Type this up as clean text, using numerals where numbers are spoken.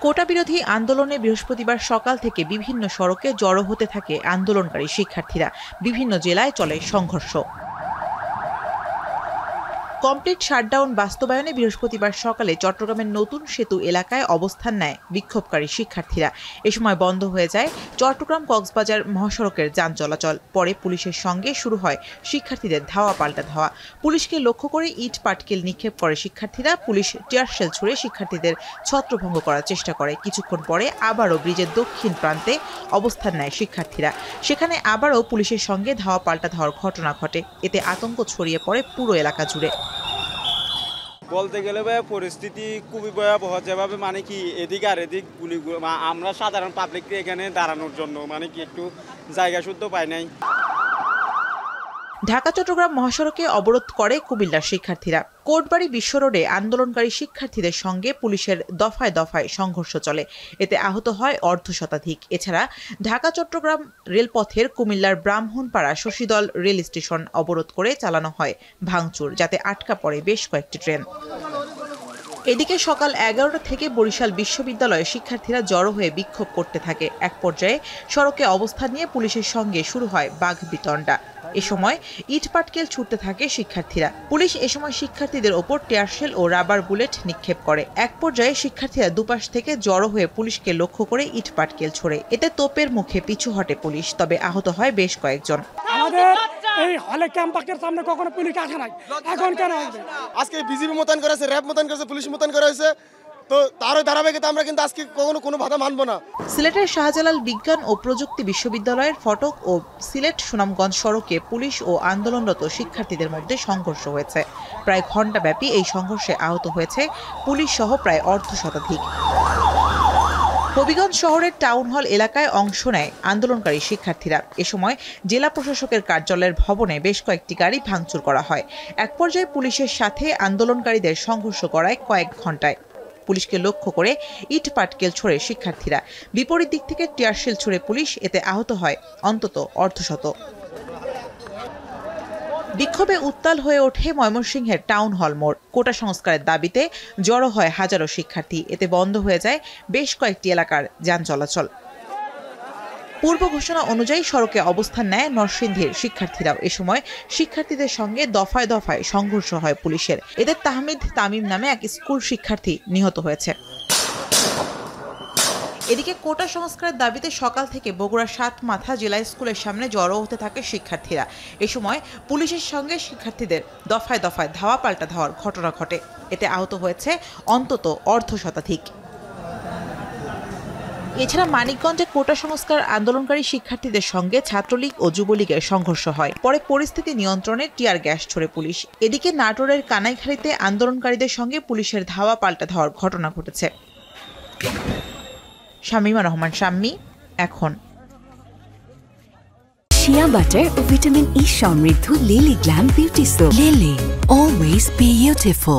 কোটা বিরোধী আন্দোলনে বৃহস্পতিবার সকাল থেকে বিভিন্ন সড়কে জড়ো হতে থাকে আন্দোলনকারী শিক্ষার্থীরা। বিভিন্ন জেলায় চলে সংঘর্ষ। কমপ্লিট শাটডাউন বাস্তবায়নে বৃহস্পতিবার সকালে চট্টগ্রামের নতুন সেতু এলাকায় অবস্থান নেয় বিক্ষোভকারী শিক্ষার্থীরা। এ সময় বন্ধ হয়ে যায় চট্টগ্রাম কক্সবাজার মহাসড়কের যান চলাচল। পরে পুলিশের সঙ্গে শুরু হয় শিক্ষার্থীদের ধাওয়া পাল্টা ধাওয়া। পুলিশকে লক্ষ্য করে ইট পাটকেল নিক্ষেপ করে শিক্ষার্থীরা। পুলিশ টিয়ারশেল ছুড়ে শিক্ষার্থীদের ছত্রভঙ্গ করার চেষ্টা করে। কিছুক্ষণ পরে আবারও ব্রিজের দক্ষিণ প্রান্তে অবস্থান নেয় শিক্ষার্থীরা। সেখানে আবারও পুলিশের সঙ্গে ধাওয়া পাল্টা ধাওয়ার ঘটনা ঘটে। এতে আতঙ্ক ছড়িয়ে পড়ে পুরো এলাকা জুড়ে। বলতে গেলে ভাই পরিস্থিতি খুবই ভয়াবহ। যেভাবে কি এদিক আর এদিক গুলি, আমরা সাধারণ পাবলিককে এখানে দাঁড়ানোর জন্য কি একটু জায়গা শুদ্ধ পাই নাই। ঢাকা চট্টগ্রাম মহাসড়কে অবরোধ করে কুমিল্লার শিক্ষার্থীরা। কোটবাড়ি বিশ্ব রোডে আন্দোলনকারী শিক্ষার্থীদের সঙ্গে পুলিশের দফায় দফায় সংঘর্ষ চলে। এতে আহত হয় অর্ধশতাধিক। এছাড়া ঢাকা চট্টগ্রাম রেলপথের কুমিল্লার ব্রাহ্মণপাড়া শশীদল রেল স্টেশন অবরোধ করে চালানো হয় ভাঙচুর, যাতে আটকা পড়ে বেশ কয়েকটি ট্রেন। এদিকে সকাল 11টা থেকে বরিশাল বিশ্ববিদ্যালয়ে শিক্ষার্থীরা জড়ো হয়ে বিক্ষোভ করতে থাকে। এক পর্যায়ে সড়কে অবস্থান নিয়ে পুলিশের সঙ্গে শুরু হয় বাঘবিতণ্ডা। এ সময় ইট পাটকেল ছুটতে থাকে শিক্ষার্থীরা। পুলিশ এ সময় শিক্ষার্থীদের ওপর টিয়ারশেল ও রাবার বুলেট নিক্ষেপ করে। এক পর্যায়ে শিক্ষার্থীরা দুপাশ থেকে জড়ো হয়ে পুলিশকে লক্ষ্য করে ইট পাটকেল ছোড়ে। এতে তোপের মুখে পিছু হটে পুলিশ, তবে আহত হয় বেশ কয়েকজন। এই হলে ক্যাম্পাসের সামনে কখনো পুলিশ আসে নাই, এখন কেন আসবে? আজকে বিজিবি মোতায়েন করা হয়েছে, র্যাব মোতায়েন করা হয়েছে, পুলিশ মোতায়েন করা হয়েছে। তো তারও ধারাবাহিকতা আমরা কিন্তু আজকে কোনো বাধা মানবো না। সিলেটের শাহজালাল বিজ্ঞান ও প্রযুক্তি বিশ্ববিদ্যালয়ের ফটক ও সিলেট সুনামগঞ্জ সড়কে পুলিশ ও আন্দোলনরত শিক্ষার্থীদের মধ্যে সংঘর্ষ হয়েছে। প্রায় ঘণ্টাব্যাপী এই সংঘর্ষে আহত হয়েছে পুলিশ সহ প্রায় অর্ধশতাধিক। হবিগঞ্জ শহরের টাউন হল এলাকায় অংশ নেয় আন্দোলনকারী শিক্ষার্থীরা। এ সময় জেলা প্রশাসকের কার্যালয়ের ভবনে বেশ কয়েকটি গাড়ি ভাঙচুর করা হয়। এক পর্যায়ে পুলিশের সাথে আন্দোলনকারীদের সংঘর্ষ করায় কয়েক ঘণ্টায়। পুলিশকে লক্ষ্য করে ইট পাটকেল ছোড়ে শিক্ষার্থীরা। বিপরীত দিক থেকে টিয়ারশেল ছুড়ে পুলিশ। এতে আহত হয় অন্তত অর্ধশত। বিক্ষোভে উত্তাল হয়ে ওঠে ময়মনসিংহের টাউন হল মোড়। কোটা সংস্কারের দাবিতে জড়ো হয় হাজারো শিক্ষার্থী। এতে বন্ধ হয়ে যায় বেশ কয়েকটি এলাকার যান চলাচল। পূর্ব ঘোষণা অনুযায়ী সড়কে অবস্থান নেয় নরসিংদীর শিক্ষার্থীরাও। এ সময় শিক্ষার্থীদের সঙ্গে দফায় দফায় সংঘর্ষ হয় পুলিশের। এতে তাহমিদ তামিম নামে এক স্কুল শিক্ষার্থী নিহত হয়েছে। এদিকে কোটা সংস্কারের দাবিতে সকাল থেকে বগুড়া সাতমাথা জেলা স্কুলের সামনে জড়ো হতে থাকে শিক্ষার্থীরা। এ সময় পুলিশের সঙ্গে শিক্ষার্থীদের দফায় দফায় ধাওয়া পাল্টা ধাওয়ার ঘটনা ঘটে। এতে আহত হয়েছে অন্তত অর্ধশতাধিক। এছাড়া মানিকগঞ্জে কোটা সংস্কার আন্দোলনকারী শিক্ষার্থীদের সঙ্গে ছাত্রলীগ ও যুবলীগের সংঘর্ষ হয়। পরে পরিস্থিতি নিয়ন্ত্রণে টিয়ার গ্যাস ছোড়ে পুলিশ। এদিকে নাটোরের কানাইখালীতে আন্দোলনকারীদের সঙ্গে পুলিশের ধাওয়া পাল্টা ধাওয়ার ঘটনা ঘটেছে। শামীমা রহমান শাম্মী, এখন। শিয়া বাটার ও ভিটামিন ই সমৃদ্ধ lily glam beauty soap. Lily, always beautiful.